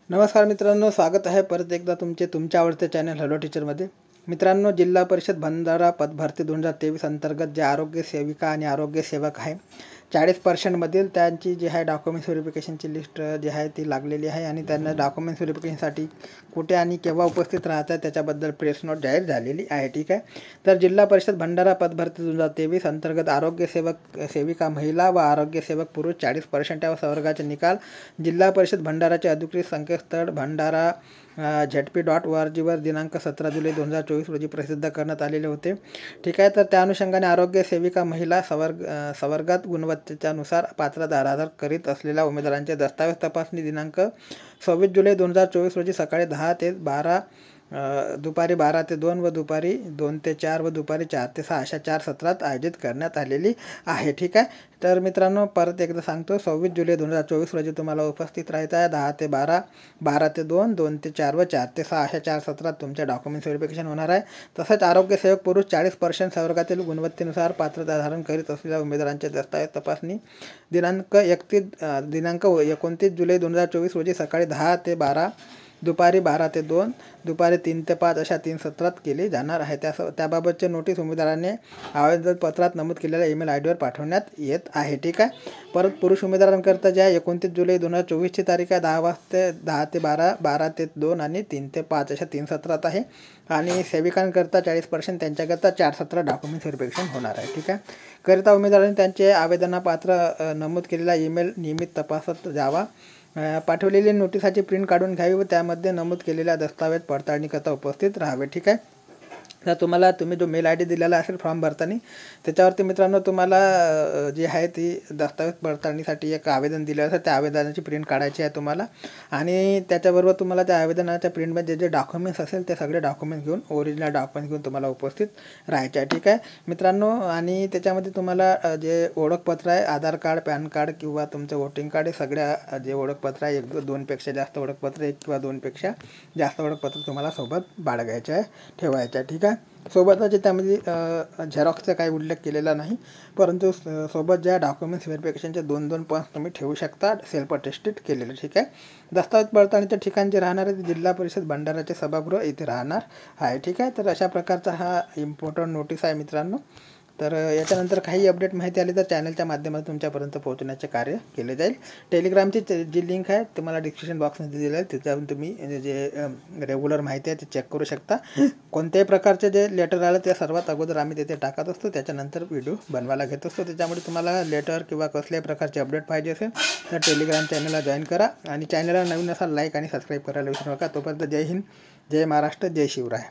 नमस्कार मित्रांनो, स्वागत आहे परत एकदा तुमच्या आवडत्या चॅनल हॅलो टीचरमध्ये। मित्रांनो, जिल्हा परिषद भंडारा पदभरती 2023 अंतर्गत जे आरोग्य सेविका आणि आरोग्य सेवक आहे 40% मधील त्यांची जी आहे डॉक्युमेंट्स व्हेरिफिकेशनची लिस्ट जी आहे ती लागलेली आहे आणि त्यांना डॉक्युमेंट्स व्हेरिफिकेशनसाठी कुठे आणि केव्हा उपस्थित राहतात त्याच्याबद्दल प्रेस नोट जाहीर झालेली आहे। ठीक आहे, तर जिल्हा परिषद भंडारा पदभरती 2023 अंतर्गत आरोग्य सेविका महिला व आरोग्य सेवक पुरुष 40% या संवर्गाचे निकाल जिल्हा परिषद भंडाराचे अधिकृत संकेतस्थळ भंडारा ZP.org वर दिनांक 17 जुलै 2024 रोजी प्रसिद्ध करण्यात आलेले होते। ठीक आहे, तर त्या अनुषंगाने आरोग्य सेविका महिला संवर्गात गुणवत्तेच्यानुसार पात्रता आधार करीत असलेल्या उमेदवारांचे दस्तावेज तपासणी दिनांक 26 जुलै 2024 रोजी सकाळी 10 ते 12 दुपारी 12 ते 2 व दुपारी 2 ते 4 व दुपारी 4 ते 6 अशा 4 सत्रात आयोजित करण्यात आलेली आहे। ठीक आहे, तर मित्रांनो परत एकदा सांगतो, 26 जुलै 2024 रोजी तुम्हाला उपस्थित राहायचं आहे। 10 ते 12, 12 ते 2, 2 ते 4 व 4 ते 6 अशा 4 सत्रात तुमच्या डॉक्युमेंट्स व्हेरिफिकेशन होणार आहे। तसंच आरोग्य सेवक पुरुष 40% संवर्गातील गुणवत्तेनुसार पात्रता धारण करीत असलेल्या उमेदवारांचे दस्तावेज तपासणी दिनांक 29 जुलै 2024 रोजी सकाळी 10 ते 12, दुपारी 12 ते 2, दुपारी 3 ते 5 अशा 3 सत्रात केली जाणार आहे। त्याबाबतचे नोटीस उमेदवाराने आवेदन पत्रात नमूद केलेल्या ईमेल आयडीवर पाठवण्यात येत आहे। ठीक आहे, परत पुरुष उमेदवारांकरता ज्या 29 जुलै 2024ची तारीख आहे 10 ते 12, 12 ते 2 आणि 3 ते 5 अशा 3 सत्रात आहे आणि सेविकांकरता 40% त्यांच्याकरता 4 सत्र डॉक्युमेंट्स व्हेरिफिकेशन होणार आहे। ठीक आहे, करिता उमेदवारांनी त्यांचे आवेदनापात्र नमूद केलेला ईमेल नियमित तपासत जावा। पाठवलेली नोटिसाची प्रिंट काढून घ्यावी व त्यामध्ये नमूद केलेल्या दस्तावेज पडताळणीकरता उपस्थित राहावे। ठीक आहे, तर तुम्ही जो मेल ID दिलेला असेल फॉर्म भरताना त्याच्यावरती मित्रांनो तुम्हाला जी आहे ती दस्तावेज पडताळणीसाठी एक आवेदन दिलं असेल त्या आवेदनाची प्रिंट काढायची आहे तुम्हाला आणि त्याच्याबरोबर तुम्हाला त्या आवेदनाच्या प्रिंटमध्ये जे डॉक्युमेंट्स असेल ते सगळे डॉक्युमेंट्स घेऊन ओरिजिनल डॉक्युमेंट्स घेऊन तुम्हाला उपस्थित राहायचे आहे। ठीक आहे मित्रांनो, आणि त्याच्यामध्ये तुम्हाला जे ओळखपत्र आहे आधार कार्ड, पॅन कार्ड किंवा तुमचं वोटिंग कार्ड हे सगळ्या जे ओळखपत्र आहे 1-2 पेक्षा जास्त ओळखपत्र, 1 किंवा 2 पेक्षा जास्त ओळखपत्र तुम्हाला सोबत बाळगायचे आहे, ठेवायचे आहे। ठीक आहे, सोबतच त्यामध्ये झेरॉक्सचा काही उल्लेख केलेला नाही, परंतु सोबत ज्या डॉक्युमेंट्स व्हेरिफिकेशनचे 2-2 पॉईंट्स तुम्ही ठेवू शकता सेल्फ अटेस्टेड केलेलं। ठीक आहे, दस्तावेज पडताळणीच्या ठिकाण जे राहणार आहे जिल्हा परिषद भंडाराचे सभागृह इथे राहणार आहे। ठीक आहे, तर अशा प्रकारचा हा इम्पॉर्टंट नोटीस आहे मित्रांनो। तर याच्यानंतर काही अपडेट माहिती आली तर चॅनलच्या माध्यमातून तुमच्यापर्यंत पोहोचण्याचे कार्य केले जाईल। टेलिग्रामची जी लिंक आहे तुम्हाला डिस्क्रिप्शन बॉक्समध्ये दिलेलं आहे, त्याच्यावरून तुम्ही जे रेग्युलर माहिती आहे ते चेक करू शकता। कोणत्याही प्रकारचे जे लेटर आलं ते सर्वात अगोदर आम्ही तिथे टाकत असतो, त्याच्यानंतर व्हिडिओ बनवायला घेत असतो। त्याच्यामुळे तुम्हाला लेटर किंवा कसल्याही प्रकारचे अपडेट पाहिजे असेल तर टेलिग्राम चॅनलला जॉईन करा आणि चॅनलला नवीन असाल लाईक आणि सबस्क्राईब करायला विसरू नका। तोपर्यंत जय हिंद, जय महाराष्ट्र, जय शिवराय।